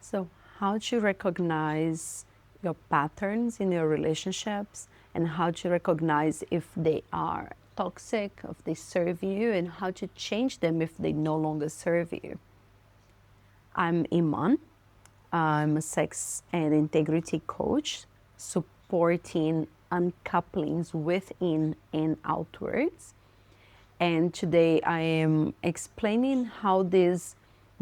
So how to recognize your patterns in your relationships and how to recognize if they are toxic, if they serve you, and how to change them if they no longer serve you. I'm Eman. I'm a sex and integrity coach supporting uncouplings within and outwards. And today I am explaining how this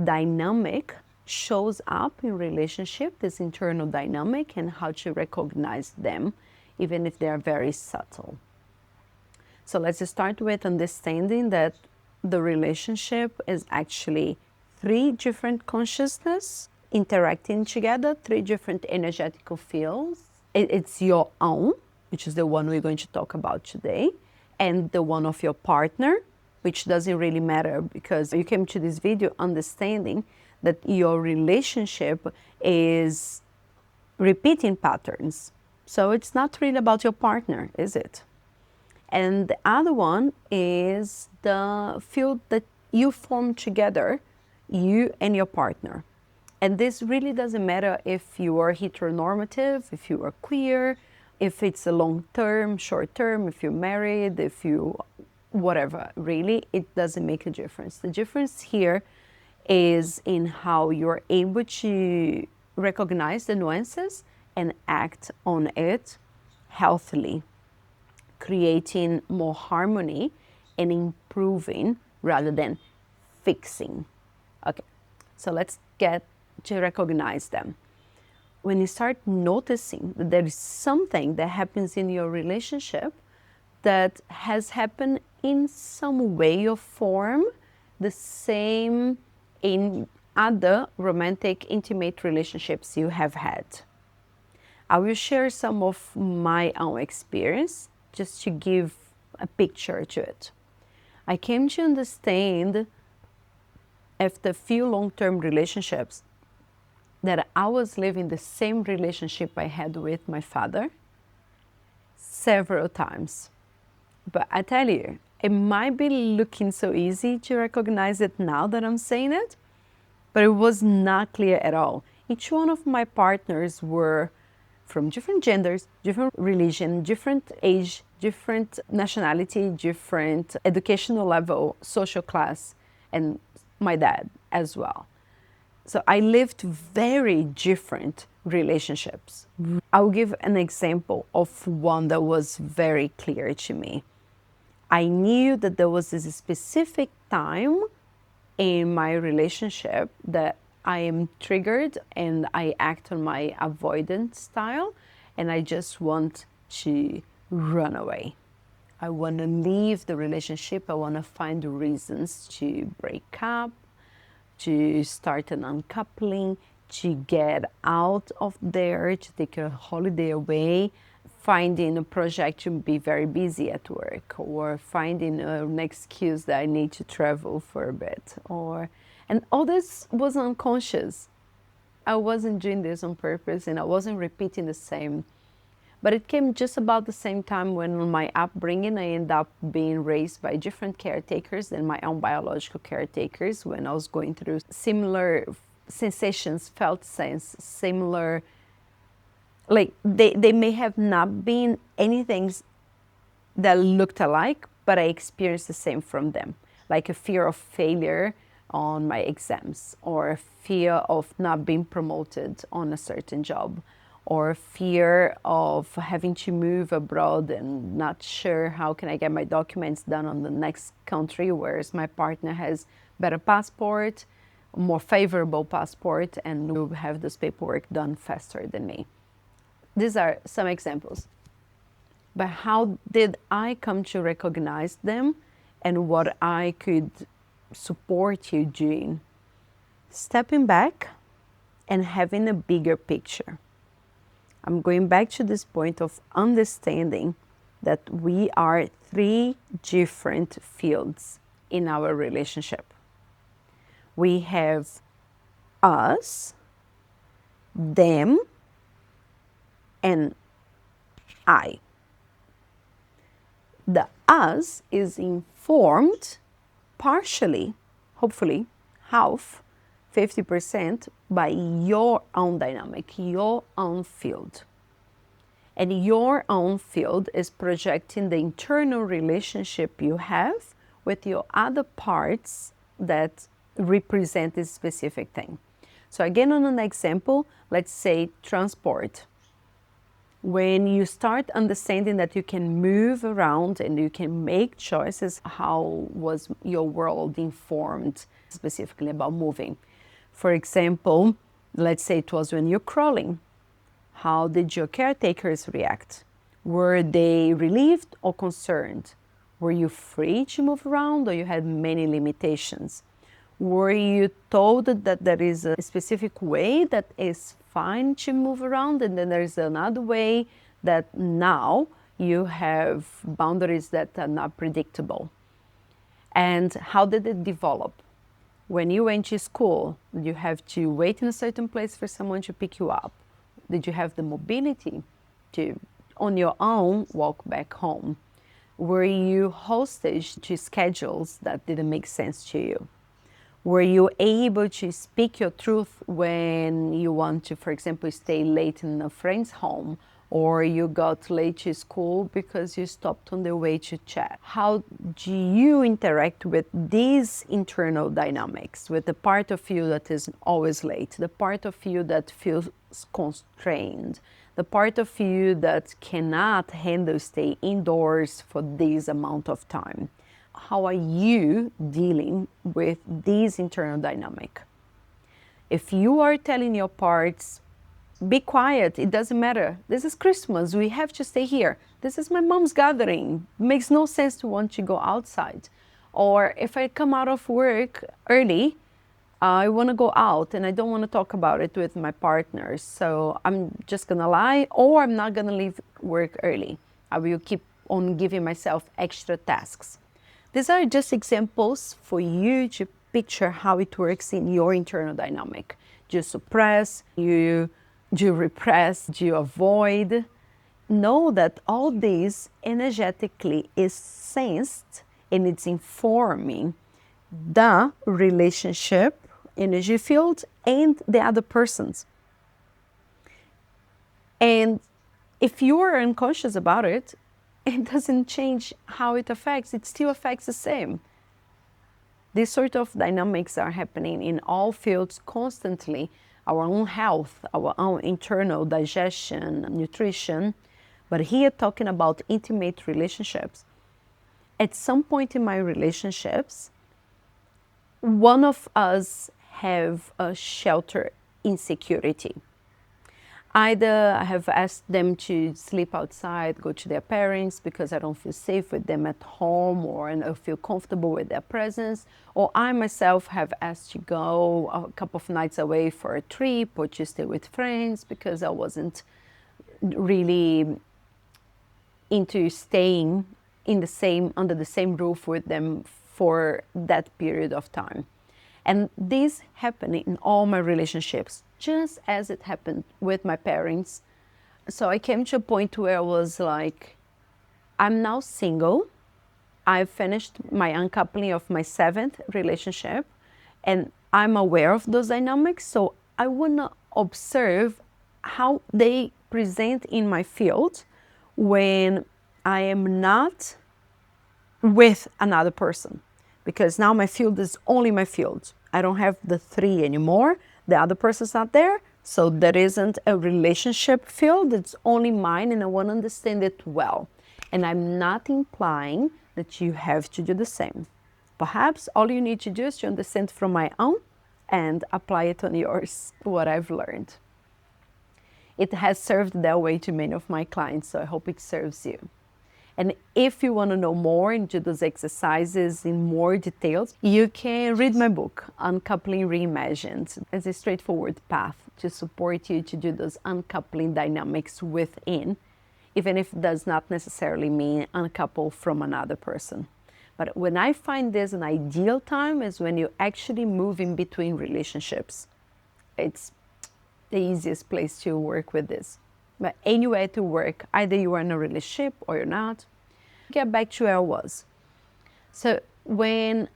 dynamic shows up in relationship, this internal dynamic, and how to recognize them, even if they are very subtle. So let's start with understanding that the relationship is actually three different consciousness interacting together, three different energetical fields. It's your own, which is the one we're going to talk about today, and the one of your partner, which doesn't really matter because you came to this video understanding that your relationship is repeating patterns. So it's not really about your partner, is it? And the other one is the field that you form together, you and your partner. And this really doesn't matter if you are heteronormative, if you are queer, if it's a long term, short term, if you're married, if you, whatever, really, it doesn't make a difference. The difference here is in how you're able to recognize the nuances and act on it healthily, creating more harmony and improving rather than fixing. Okay, so let's get to recognize them. When you start noticing that there is something that happens in your relationship that has happened in some way or form, the same in other romantic, intimate relationships you have had. I will share some of my own experience just to give a picture to it. I came to understand after a few long-term relationships that I was living the same relationship I had with my father several times. But I tell you, it might be looking so easy to recognize it now that I'm saying it, but it was not clear at all. Each one of my partners were from different genders, different religion, different age, different nationality, different educational level, social class, and my dad as well. So I lived very different relationships. I'll give an example of one that was very clear to me. I knew that there was this specific time in my relationship that I am triggered and I act on my avoidance style and I just want to run away. I want to leave the relationship. I want to find reasons to break up, to start an uncoupling, to get out of there, to take a holiday away, finding a project to be very busy at work, or finding an excuse that I need to travel for a bit, and all this was unconscious. I wasn't doing this on purpose and I wasn't repeating the same. But it came just about the same time when my upbringing, I ended up being raised by different caretakers than my own biological caretakers when I was going through similar sensations, felt sense, similar, like they may have not been anything that looked alike, but I experienced the same from them, like a fear of failure on my exams, or a fear of not being promoted on a certain job, or fear of having to move abroad and not sure how can I get my documents done on the next country, whereas my partner has better passport, more favorable passport, and will have this paperwork done faster than me. These are some examples. But how did I come to recognize them and what I could support you doing? Stepping back and having a bigger picture. I'm going back to this point of understanding that we are three different fields in our relationship. We have us, them, and I. The us is informed partially, hopefully, half, 50% by your own dynamic, your own field. And your own field is projecting the internal relationship you have with your other parts that represent this specific thing. So again, on an example, let's say transport. When you start understanding that you can move around and you can make choices, how was your world informed specifically about moving? For example, let's say it was when you're crawling. How did your caretakers react? Were they relieved or concerned? Were you free to move around or you had many limitations? Were you told that there is a specific way that is fine to move around and then there is another way that now you have boundaries that are not predictable? And how did it develop? When you went to school, did you have to wait in a certain place for someone to pick you up? Did you have the mobility to, on your own, walk back home? Were you hostage to schedules that didn't make sense to you? Were you able to speak your truth when you want to, for example, stay late in a friend's home, or you got late to school because you stopped on the way to chat? How do you interact with these internal dynamics, with the part of you that is always late, the part of you that feels constrained, the part of you that cannot handle stay indoors for this amount of time? How are you dealing with this internal dynamic? If you are telling your parts, be quiet, it doesn't matter. This is Christmas, we have to stay here. This is my mom's gathering. It makes no sense to want to go outside. Or if I come out of work early, I want to go out and I don't want to talk about it with my partners. So I'm just going to lie, or I'm not going to leave work early. I will keep on giving myself extra tasks. These are just examples for you to picture how it works in your internal dynamic. Do you suppress? Do you repress? Do you avoid? Know that all this energetically is sensed and it's informing the relationship, energy field, and the other persons. And if you are unconscious about it, it doesn't change how it affects. It still affects the same. These sort of dynamics are happening in all fields constantly. Our own health, our own internal digestion, nutrition. But here talking about intimate relationships. At some point in my relationships, one of us have a shelter insecurity. Either I have asked them to sleep outside, go to their parents because I don't feel safe with them at home, or I don't feel comfortable with their presence, or I myself have asked to go a couple of nights away for a trip or to stay with friends because I wasn't really into staying in under the same roof with them for that period of time. And this happened in all my relationships, just as it happened with my parents. So I came to a point where I was like, I'm now single. I've finished my uncoupling of my 7th relationship, and I'm aware of those dynamics. So I want to observe how they present in my field when I am not with another person. Because now my field is only my field. I don't have the 3 anymore. The other person's not there. So there isn't a relationship field. It's only mine, and I want to understand it well. And I'm not implying that you have to do the same. Perhaps all you need to do is to understand from my own and apply it on yours, what I've learned. It has served that way to many of my clients, so I hope it serves you. And if you want to know more and do those exercises in more details, you can read my book, Uncoupling Reimagined. It's a straightforward path to support you to do those uncoupling dynamics within, even if it does not necessarily mean uncouple from another person. But when I find this an ideal time is when you actually move in between relationships. It's the easiest place to work with this. But anywhere to work, either you are in a relationship or you're not. Get back to where I was. So when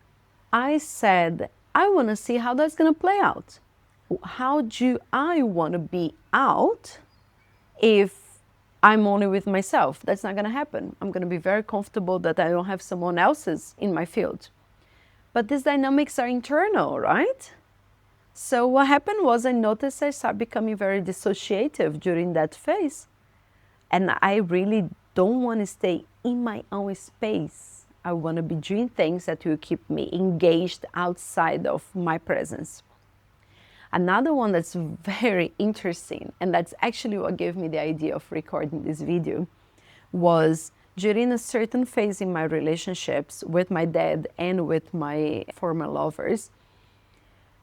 I said I want to see how that's going to play out. How do I want to be out if I'm only with myself? That's not going to happen. I'm going to be very comfortable that I don't have someone else's in my field. But these dynamics are internal, right? So what happened was I noticed I started becoming very dissociative during that phase. And I really don't want to stay in my own space. I want to be doing things that will keep me engaged outside of my presence. Another one that's very interesting, and that's actually what gave me the idea of recording this video, was during a certain phase in my relationships with my dad and with my former lovers,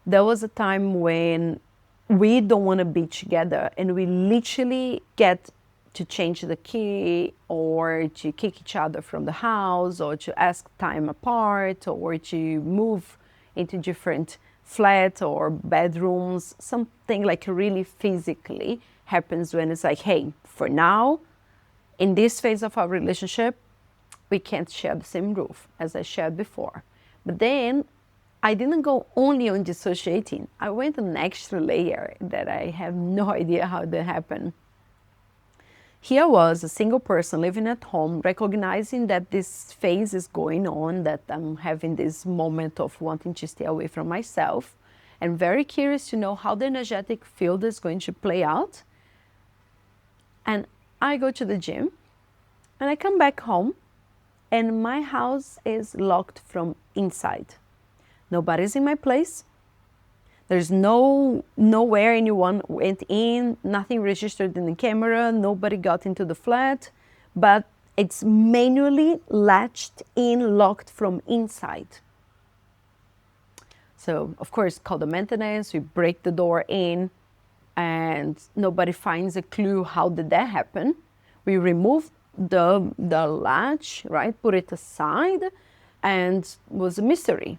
there was a time when we don't want to be together and we literally get to change the key or to kick each other from the house or to ask time apart or to move into different flats or bedrooms. Something like really physically happens when it's like, hey, for now, in this phase of our relationship, we can't share the same roof as I shared before. But then I didn't go only on dissociating. I went an extra layer that I have no idea how that happened. Here I was, a single person living at home, recognizing that this phase is going on, that I'm having this moment of wanting to stay away from myself, and very curious to know how the energetic field is going to play out. And I go to the gym, and I come back home, and my house is locked from inside. Nobody's in my place. There's nowhere anyone went in, nothing registered in the camera, nobody got into the flat, but it's manually latched in, locked from inside. So, of course, call the maintenance, we break the door in, and nobody finds a clue how did that happen. We remove the latch, right, put it aside, and it was a mystery.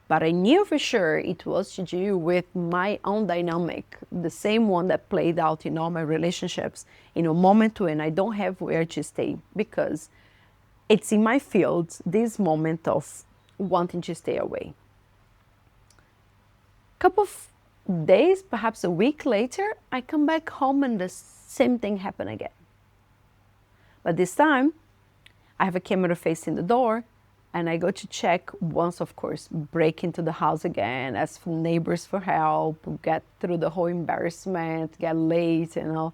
But I knew for sure it was to do with my own dynamic, the same one that played out in all my relationships, in a moment when I don't have where to stay, because it's in my field, this moment of wanting to stay away. A couple of days, perhaps a week later, I come back home and the same thing happened again. But this time, I have a camera facing the door, and I go to check once, of course, break into the house again, ask neighbors for help, get through the whole embarrassment, get late, you know.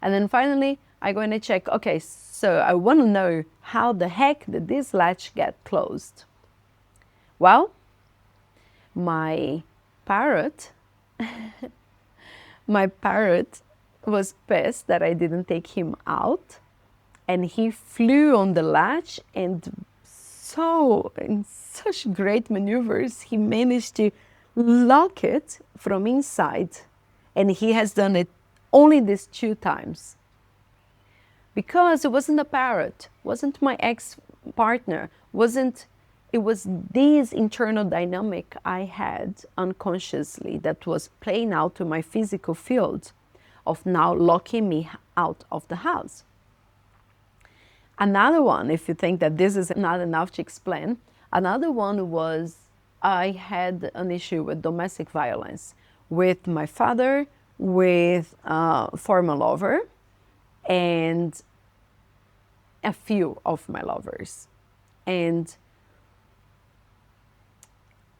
And then finally, I go in and check, okay, so I want to know how the heck did this latch get closed? Well, my parrot was pissed that I didn't take him out, and he flew on the latch, and so in such great maneuvers, he managed to lock it from inside, and he has done it only these 2 times. Because it wasn't a parrot, wasn't my ex-partner, it was this internal dynamic I had unconsciously that was playing out to my physical field of now locking me out of the house. Another one, if you think that this is not enough to explain, another one was I had an issue with domestic violence with my father, with a former lover, and a few of my lovers. And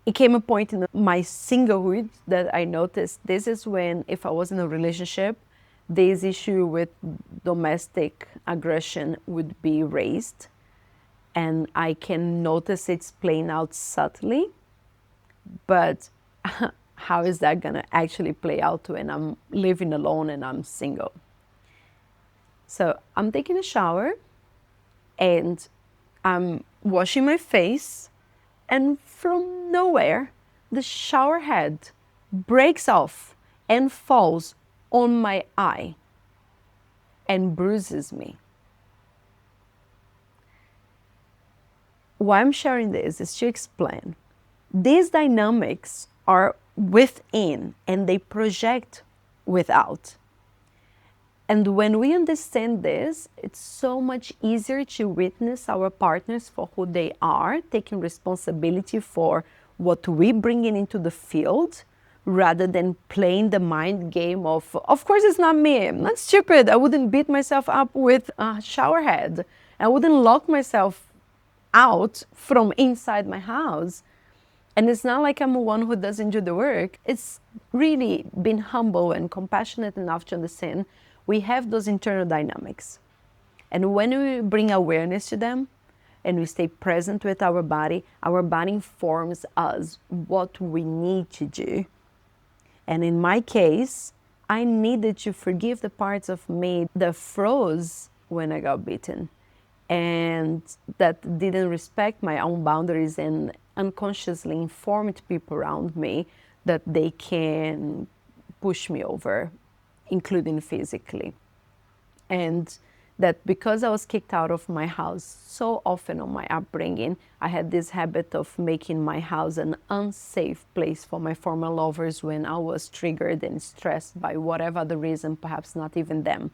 it came a point in my singlehood that I noticed this is when, if I was in a relationship, this issue with domestic aggression would be raised, and I can notice it's playing out subtly, but how is that going to actually play out when I'm living alone and I'm single? So I'm taking a shower and I'm washing my face, and from nowhere the shower head breaks off and falls on my eye and bruises me. Why I'm sharing this is to explain these dynamics are within and they project without. And when we understand this, it's so much easier to witness our partners for who they are, taking responsibility for what we bring in into the field, rather than playing the mind game of course it's not me, I'm not stupid, I wouldn't beat myself up with a shower head, I wouldn't lock myself out from inside my house. And it's not like I'm one who doesn't do the work. It's really being humble and compassionate enough to understand we have those internal dynamics. And when we bring awareness to them and we stay present with our body informs us what we need to do. And in my case, I needed to forgive the parts of me that froze when I got beaten and that didn't respect my own boundaries and unconsciously informed people around me that they can push me over, including physically. And that because I was kicked out of my house so often on my upbringing, I had this habit of making my house an unsafe place for my former lovers when I was triggered and stressed by whatever the reason, perhaps not even them.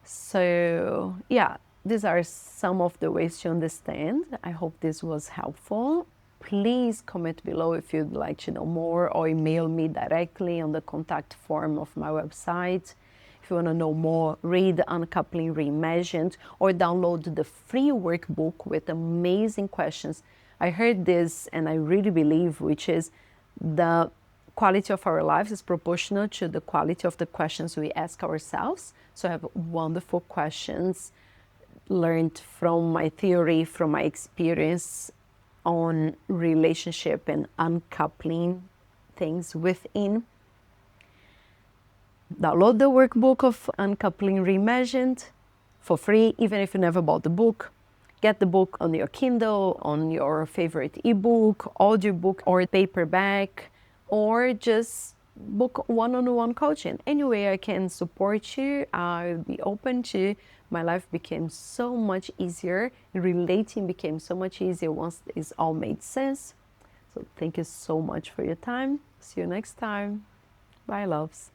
So yeah, these are some of the ways to understand. I hope this was helpful. Please comment below if you'd like to know more, or email me directly on the contact form of my website. If you want to know more, read Uncoupling Reimagined or download the free workbook with amazing questions. I heard this and I really believe, which is the quality of our lives is proportional to the quality of the questions we ask ourselves. So I have wonderful questions learned from my theory, from my experience on relationship and uncoupling things within. Download the workbook of Uncoupling Reimagined for free, even if you never bought the book. Get the book on your Kindle, on your favorite ebook, audiobook, or paperback, or just book one-on-one coaching. Any way I can support you, I'll be open to. My life became so much easier. Relating became so much easier once this all made sense. So thank you so much for your time. See you next time. Bye, loves.